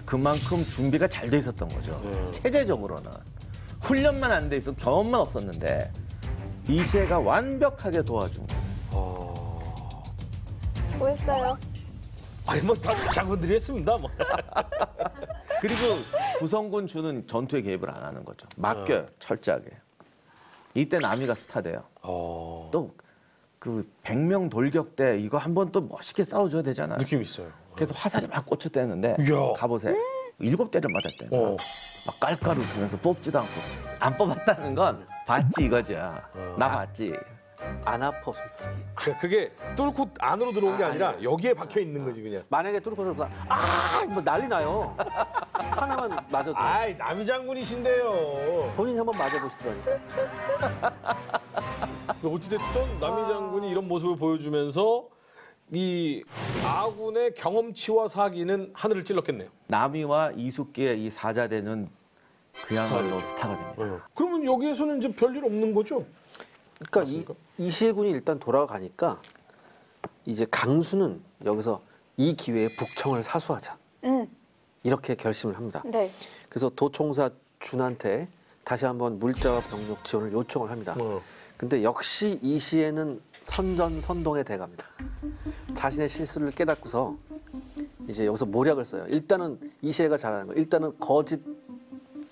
그만큼 준비가 잘 돼 있었던 거죠. 체제적으로는. 훈련만 안 돼 있어 경험만 없었는데 이시애가 완벽하게 도와준 거예요. 뭐 했어요? 아니, 뭐, 다 장군들이 했습니다, 뭐. 그리고 구성군 주는 전투에 개입을 안 하는 거죠. 맡겨요, 철저하게. 이때 남이가 스타돼요. 또 그 100명 돌격대 이거 한번 또 멋있게 싸워줘야 되잖아요. 느낌 있어요. 그래서 화살이 막 꽂혔대는데 이야. 갑옷에 7대를 맞았대. 막 깔깔 웃으면서 뽑지도 않고 안 뽑았다는 건 봤지 이거죠. 나 봤지. 안 아파 솔직히. 그게 뚫고 안으로 들어온 게 아니라 여기에 박혀 있는 거지, 그냥. 만약에 뚫고 들어서 뭐 난리 나요. 하나만 맞아도 아이, 남이 장군이신데요. 본인이 한번 맞아보시더라니까. 어찌됐든 남이 장군이 이런 모습을 보여주면서 이 아군의 경험치와 사기는 하늘을 찔렀겠네요. 남이와 이숙기의 이 사자대는 그야말로 스타가 됩니다. 그러면 여기에서는 이제 별일 없는 거죠? 그러니까 이시해군이 일단 돌아가니까 이제 강수는 여기서 이 기회에 북청을 사수하자. 이렇게 결심을 합니다. 네. 그래서 도총사 준한테 다시 한번 물자와 병력 지원을 요청을 합니다. 근데 역시 이시해는 선전선동의 대가입니다. 자신의 실수를 깨닫고서 이제 여기서 모략을 써요. 일단은 이시해가 잘하는 거. 일단은 거짓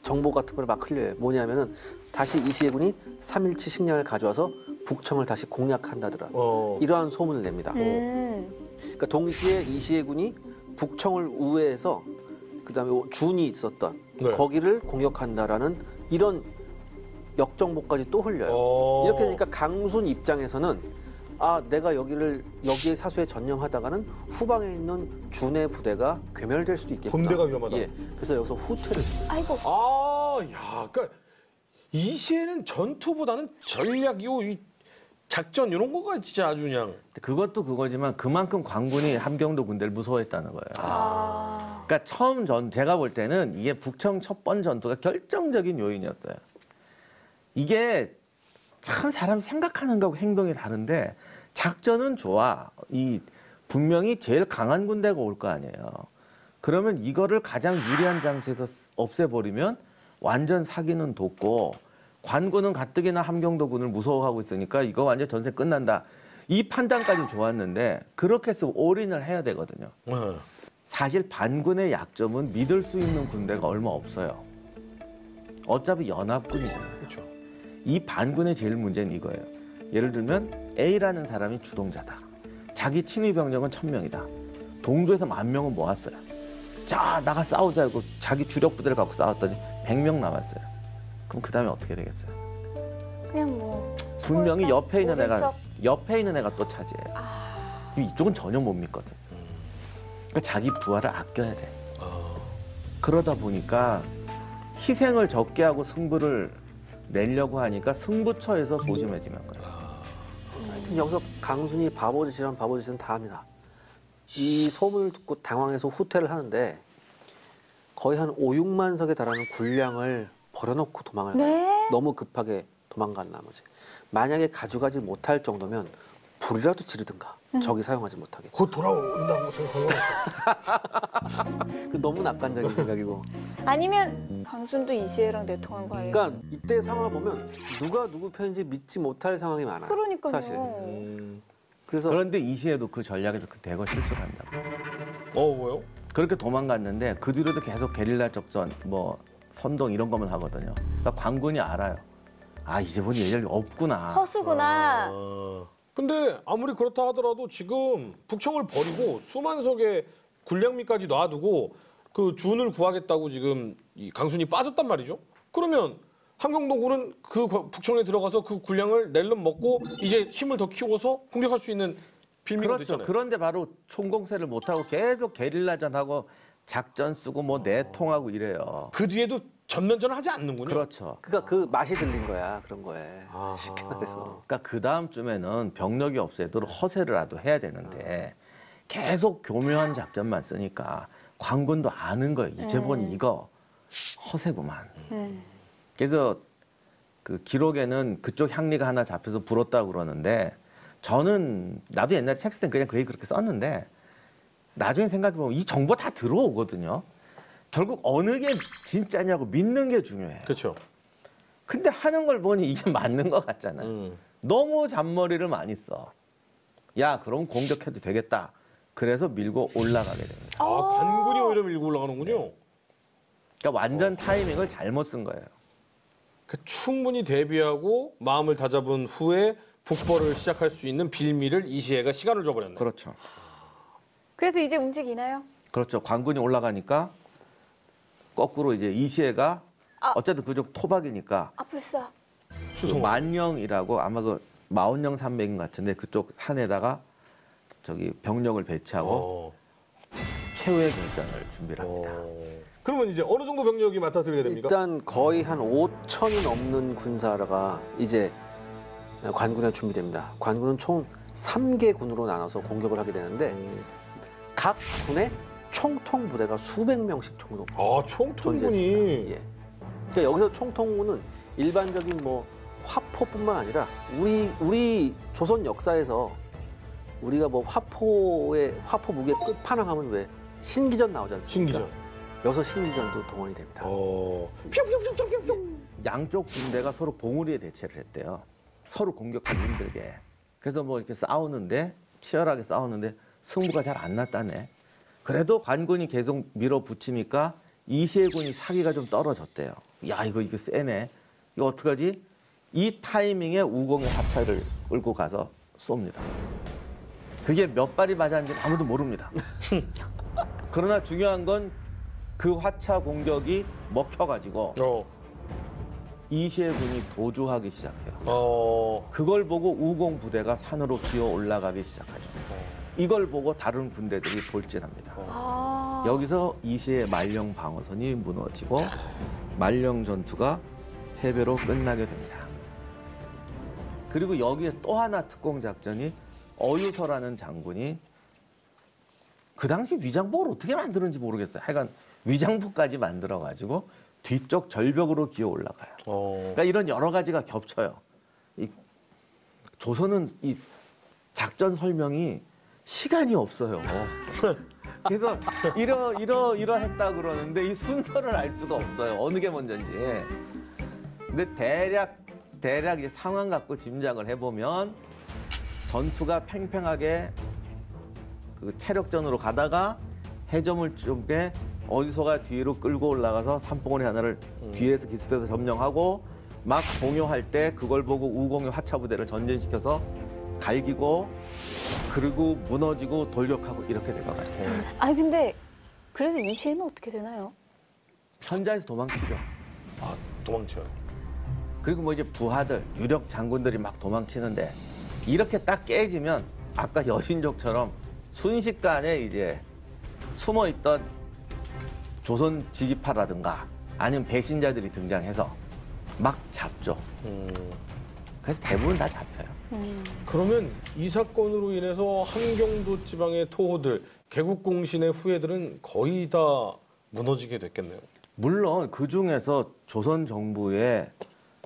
정보 같은 걸 막 흘려요. 뭐냐면은 다시 이시해군이 3.17 식량을 가져와서 북청을 다시 공략한다더라. 이러한 소문을 냅니다. 그러니까 동시에 이시해군이 북청을 우회해서 그다음에 준이 있었던 네. 거기를 공격한다라는 이런 역정보까지 또 흘려요. 이렇게 되니까 강순 입장에서는 아 내가 여기에 사수에 전념하다가는 후방에 있는 준의 부대가 괴멸될 수도 있겠구나. 본대가 위험하다. 예. 그래서 여기서 후퇴를 해요. 아이고. 그러니까 이 시에는 전투보다는 전략, 이 작전 이런 거가 진짜 아주 그냥. 그것도 그거지만 그만큼 관군이 함경도 군대를 무서워했다는 거예요. 그러니까 제가 볼 때는 이게 북청 첫 번 전투가 결정적인 요인이었어요. 이게 참 사람이 생각하는 거하고 행동이 다른데 작전은 좋아. 분명히 제일 강한 군대가 올 거 아니에요. 그러면 이거를 가장 유리한 장소에서 없애버리면 완전 사기는 돋고 관군은 가뜩이나 함경도군을 무서워하고 있으니까 이거 완전 전세 끝난다. 이 판단까지 좋았는데 그렇게 해서 올인을 해야 되거든요. 사실 반군의 약점은 믿을 수 있는 군대가 얼마 없어요. 어차피 연합군이잖아요. 그렇죠. 이 반군의 제일 문제는 이거예요. 예를 들면 A라는 사람이 주동자다. 자기 친위 병력은 1000명이다. 동조에서 10,000명은 모았어요. 자, 나가 싸우자고 자기 주력 부대를 갖고 싸웠더니 100명 남았어요. 그럼 그 다음에 어떻게 되겠어요? 그냥 뭐 분명히 옆에 있는 모른 척. 애가 또 차지해요. 지금 이쪽은 전혀 못 믿거든. 그러니까 자기 부하를 아껴야 돼. 그러다 보니까 희생을 적게 하고 승부를 내려고 하니까 승부처에서 소심해지는 거예요. 하여튼 여기서 강순이 바보짓이란 바보짓은 다 합니다. 이 소문을 듣고 당황해서 후퇴를 하는데 거의 한 5, 6만 석에 달하는 군량을 버려놓고 도망을 가요. 네. 너무 급하게 도망간 나머지. 만약에 가져가지 못할 정도면 불이라도 지르든가 적이 사용하지 못하게. 곧 돌아온다고 생각한 거 그 너무 낙관적인 생각이고. 아니면 강순도 이시해랑 내통한 거 아니에요? 그러니까 이때 상황을 보면 누가 누구 편인지 믿지 못할 상황이 많아요. 그러니까요. 사실. 그래서 그런데 이시에도 그 전략에서 그 대거 실수를 한다고. 뭐요? 그렇게 도망갔는데 그 뒤로도 계속 게릴라 작전, 선동 이런 것만 하거든요. 그러니까 관군이 알아요. 아, 이제 보니 얘들 없구나. 허수구나. 근데 아무리 그렇다 하더라도 지금 북청을 버리고 수만석의 군량미까지 놔두고 그 준을 구하겠다고 지금 이 강순이 빠졌단 말이죠. 그러면 함경도군은 그 북청에 들어가서 그 군량을 낼름 먹고 이제 힘을 더 키워서 공격할 수 있는 빌미가 그렇죠. 됐잖아요. 그런데 바로 총공세를 못하고 계속 게릴라전하고 작전 쓰고 내통하고 이래요. 그 뒤에도 전면전을 하지 않는군요. 그렇죠. 그러니까 그 맛이 들린 거야 그런 거에. 쉽게 말해서. 그러니까 그 다음쯤에는 병력이 없애도록 허세라도 해야 되는데 계속 교묘한 작전만 쓰니까 관군도 아는 거예요. 이제 보니 이거 허세구만. 그래서 그 기록에는 그쪽 향리가 하나 잡혀서 불었다고 그러는데 나도 옛날에 책 쓸 땐 그냥 그렇게 썼는데 나중에 생각해보면 이 정보 다 들어오거든요. 결국 어느 게 진짜냐고 믿는 게 중요해요. 그렇죠. 근데 하는 걸 보니 이게 맞는 것 같잖아요. 너무 잔머리를 많이 써. 야, 그럼 공격해도 되겠다. 그래서 밀고 올라가게 됩니다. 관군이 오히려 밀고 올라가는군요. 그러니까 완전 타이밍을 잘못 쓴 거예요. 그러니까 충분히 대비하고 마음을 다잡은 후에 북벌을 시작할 수 있는 빌미를 이시해가 시간을 줘버렸네. 그렇죠. 그래서 이제 움직이나요? 그렇죠. 관군이 올라가니까 거꾸로 이제 이시해가 어쨌든 그쪽 토박이니까 불사. 만영이라고 아마 그 마온영 산맥인 것 같은데 그쪽 산에다가 저기 병력을 배치하고 최후의 결전을 준비를 합니다. 그러면 이제 어느 정도 병력이 맡아들게 됩니까? 일단 거의 한 5천이 넘는 군사가 이제 관군에 준비됩니다. 관군은 총 3개 군으로 나눠서 공격을 하게 되는데 각 군의 총통 부대가 수백 명씩 정도 총통군이. 존재했습니다. 예. 그러니까 여기서 총통은 일반적인 뭐 화포뿐만 아니라 우리 조선 역사에서 우리가 뭐 화포 무게 끝판왕하면 왜 신기전 나오지 않습니까? 신기전. 여기서 신기전도 동원이 됩니다. 양쪽 군대가 서로 봉우리에 대체를 했대요. 서로 공격하기 힘들게. 그래서 뭐 이렇게 싸우는데 치열하게 싸우는데 승부가 잘 안 났다네. 그래도 관군이 계속 밀어붙이니까 이시해군이 사기가 좀 떨어졌대요. 야 이거 세네. 이거 어떡하지? 이 타이밍에 우공의 화차를 끌고 가서 쏩니다. 그게 몇 발이 맞았는지 아무도 모릅니다. 그러나 중요한 건 그 화차 공격이 먹혀가지고 이시해군이 도주하기 시작해요. 그걸 보고 우공 부대가 산으로 기어 올라가기 시작하죠. 이걸 보고 다른 군대들이 돌진합니다. 여기서 이시의 말령 방어선이 무너지고 말령 전투가 패배로 끝나게 됩니다. 그리고 여기에 또 하나 특공 작전이 어유서라는 장군이 그 당시 위장복을 어떻게 만드는지 모르겠어요. 하여간 위장복까지 만들어가지고 뒤쪽 절벽으로 기어 올라가요. 그러니까 이런 여러 가지가 겹쳐요. 조선은 이 작전 설명이 시간이 없어요. 그래서 이러했다 그러는데 이 순서를 알 수가 없어요. 어느 게 먼저인지. 근데 대략 이제 상황 갖고 짐작을 해보면 전투가 팽팽하게 그 체력전으로 가다가 해저물 쪽에 어디서가 뒤로 끌고 올라가서 산봉우리 하나를 뒤에서 기습해서 점령하고 막 공요할 때 그걸 보고 우공의 화차 부대를 전진시켜서 갈기고 그리고 무너지고 돌격하고 이렇게 될 것 같아요. 아니 근데 그래서 이시해는 어떻게 되나요? 현자에서 도망치죠. 아, 도망쳐요. 그리고 뭐 이제 부하들, 유력 장군들이 막 도망치는데 이렇게 딱 깨지면 아까 여신족처럼 순식간에 이제 숨어있던 조선 지지파라든가 아니면 배신자들이 등장해서 막 잡죠. 그래서 대부분 다 잡혀요. 그러면 이 사건으로 인해서 한경도 지방의 토호들, 개국공신의 후예들은 거의 다 무너지게 됐겠네요. 물론 그 중에서 조선 정부에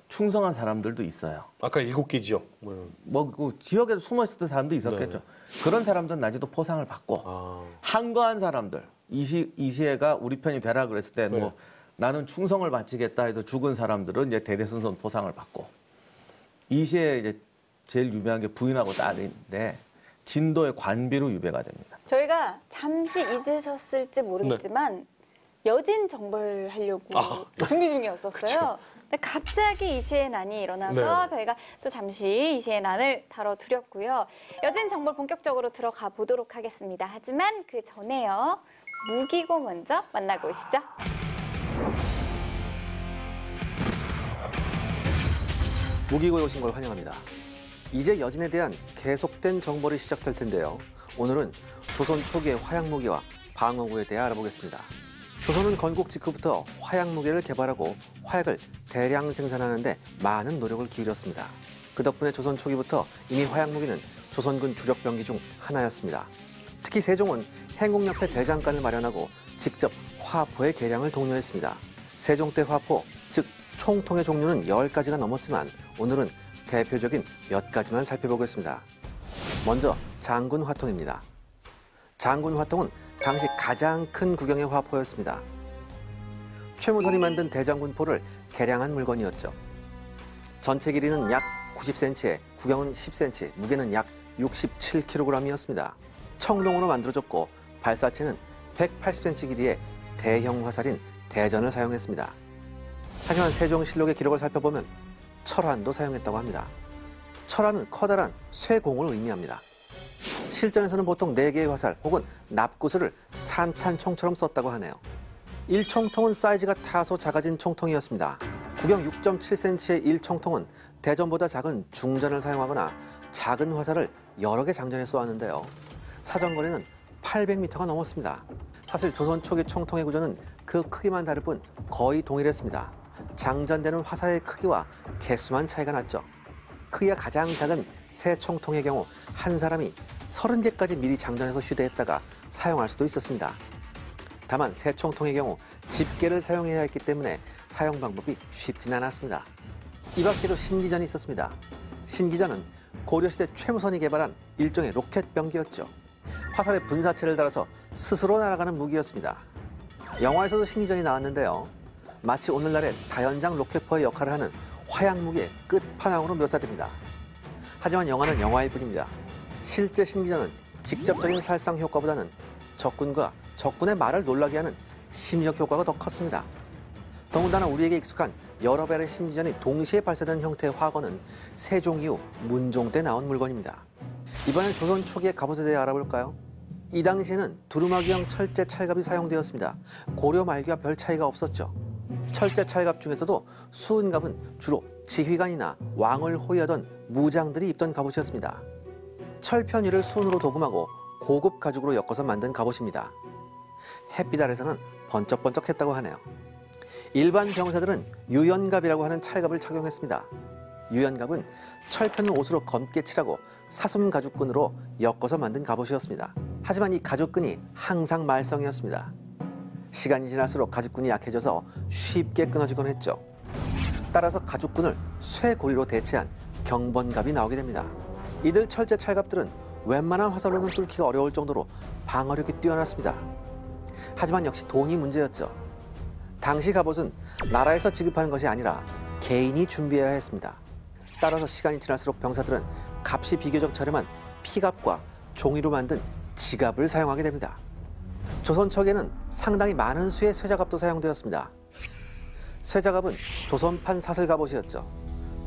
충성한 사람들도 있어요. 아까 7개 지역. 뭐 그 지역에 숨어 있었던 사람도 있었겠죠. 그런 사람들은 나중에도 포상을 받고 항거한 사람들, 이시해가 우리 편이 되라 그랬을 때 뭐 나는 충성을 바치겠다 해서 죽은 사람들은 이제 대대손손 포상을 받고 이시해 이제 제일 유명한 게 부인하고 딸인데 진도의 관비로 유배가 됩니다. 저희가 잠시 잊으셨을지 모르겠지만 여진 정벌하려고 준비 중이었었어요. 근데 갑자기 이시해 난이 일어나서 저희가 또 잠시 이시해 난을 다뤄드렸고요. 여진 정벌 본격적으로 들어가 보도록 하겠습니다. 하지만 그 전에요. 무기고 먼저 만나고 오시죠. 무기고에 오신 걸 환영합니다. 이제 여진에 대한 계속된 정벌이 시작될 텐데요. 오늘은 조선 초기의 화약무기와 방어구에 대해 알아보겠습니다. 조선은 건국 직후부터 화약무기를 개발하고 화약을 대량 생산하는데 많은 노력을 기울였습니다. 그 덕분에 조선 초기부터 이미 화약무기는 조선군 주력 병기 중 하나였습니다. 특히 세종은 행궁 옆에 대장간을 마련하고 직접 화포의 개량을 독려했습니다. 세종 때 화포, 즉 총통의 종류는 10가지가 넘었지만 오늘은 대표적인 몇 가지만 살펴보겠습니다. 먼저 장군 화통입니다. 장군 화통은 당시 가장 큰 구경의 화포였습니다. 최무선이 만든 대장군포를 개량한 물건이었죠. 전체 길이는 약 90cm에 구경은 10cm, 무게는 약 67kg이었습니다. 청동으로 만들어졌고 발사체는 180cm 길이의 대형 화살인 대전을 사용했습니다. 하지만 세종실록의 기록을 살펴보면 철환도 사용했다고 합니다. 철환은 커다란 쇠공을 의미합니다. 실전에서는 보통 4개의 화살 혹은 납구슬을 산탄총처럼 썼다고 하네요. 1총통은 사이즈가 다소 작아진 총통이었습니다. 구경 6.7cm의 1총통은 대전보다 작은 중전을 사용하거나 작은 화살을 여러 개 장전해 쏘았는데요. 사정거리는 800m가 넘었습니다. 사실 조선 초기 총통의 구조는 그 크기만 다를 뿐 거의 동일했습니다. 장전되는 화살의 크기와 개수만 차이가 났죠. 크기가 가장 작은 새 총통의 경우 한 사람이 30개까지 미리 장전해서 휴대했다가 사용할 수도 있었습니다. 다만 새 총통의 경우 집게를 사용해야 했기 때문에 사용 방법이 쉽진 않았습니다. 이 밖에도 신기전이 있었습니다. 신기전은 고려시대 최무선이 개발한 일종의 로켓 병기였죠. 화살에 분사체를 달아서 스스로 날아가는 무기였습니다. 영화에서도 신기전이 나왔는데요. 마치 오늘날의 다연장 로켓포의 역할을 하는 화약무기의 끝판왕으로 묘사됩니다. 하지만 영화는 영화일 뿐입니다. 실제 신기전은 직접적인 살상 효과보다는 적군과 적군의 말을 놀라게 하는 심리적 효과가 더 컸습니다. 더군다나 우리에게 익숙한 여러 발의 신기전이 동시에 발사된 형태의 화건은 세종 이후 문종 때 나온 물건입니다. 이번엔 조선 초기의 갑옷에 대해 알아볼까요? 이 당시에는 두루마기형 철제 찰갑이 사용되었습니다. 고려 말기와 별 차이가 없었죠. 철제 찰갑 중에서도 수은갑은 주로 지휘관이나 왕을 호위하던 무장들이 입던 갑옷이었습니다. 철편위를 수은으로 도금하고 고급 가죽으로 엮어서 만든 갑옷입니다. 햇빛 아래서는 번쩍번쩍했다고 하네요. 일반 병사들은 유연갑이라고 하는 찰갑을 착용했습니다. 유연갑은 철편을 옷으로 검게 칠하고 사슴 가죽끈으로 엮어서 만든 갑옷이었습니다. 하지만 이 가죽끈이 항상 말썽이었습니다. 시간이 지날수록 가죽끈이 약해져서 쉽게 끊어지곤 했죠. 따라서 가죽끈을 쇠고리로 대체한 경번갑이 나오게 됩니다. 이들 철제 찰갑들은 웬만한 화살로는 뚫기가 어려울 정도로 방어력이 뛰어났습니다. 하지만 역시 돈이 문제였죠. 당시 갑옷은 나라에서 지급하는 것이 아니라 개인이 준비해야 했습니다. 따라서 시간이 지날수록 병사들은 값이 비교적 저렴한 피갑과 종이로 만든 지갑을 사용하게 됩니다. 조선 초기에는 상당히 많은 수의 쇠자갑도 사용되었습니다. 쇠자갑은 조선판 사슬갑옷이었죠.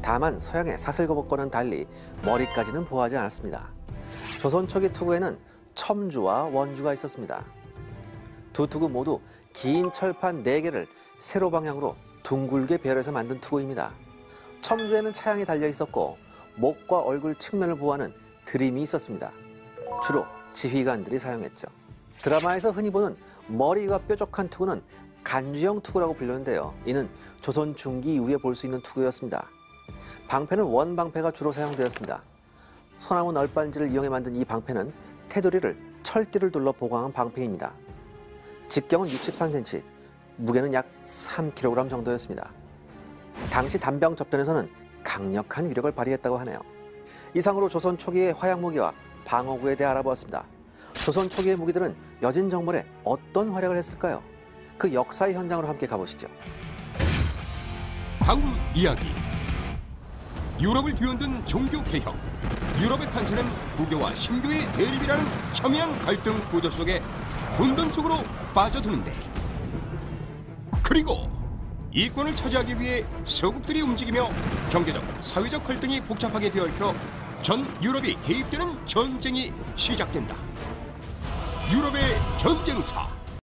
다만 서양의 사슬갑옷과는 달리 머리까지는 보호하지 않았습니다. 조선 초기 투구에는 첨주와 원주가 있었습니다. 두 투구 모두 긴 철판 4개를 세로 방향으로 둥글게 배열해서 만든 투구입니다. 첨주에는 차양이 달려 있었고 목과 얼굴 측면을 보호하는 드림이 있었습니다. 주로 지휘관들이 사용했죠. 드라마에서 흔히 보는 머리가 뾰족한 투구는 간주형 투구라고 불렸는데요. 이는 조선 중기 이후에 볼 수 있는 투구였습니다. 방패는 원방패가 주로 사용되었습니다. 소나무 널빤지를 이용해 만든 이 방패는 테두리를 철띠를 둘러 보강한 방패입니다. 직경은 63cm, 무게는 약 3kg 정도였습니다. 당시 단병 접전에서는 강력한 위력을 발휘했다고 하네요. 이상으로 조선 초기의 화약무기와 방어구에 대해 알아보았습니다. 조선 초기의 무기들은 여진 정벌에 어떤 활약을 했을까요? 그 역사의 현장으로 함께 가보시죠. 다음 이야기. 유럽을 뒤흔든 종교 개혁. 유럽의 판세는 부교와 신교의 대립이라는 첨예한 갈등 구조 속에 혼돈 속으로 빠져드는데, 그리고 이권을 차지하기 위해 서국들이 움직이며 경제적, 사회적 갈등이 복잡하게 되얽혀 전 유럽이 개입되는 전쟁이 시작된다. 유럽의 전쟁사.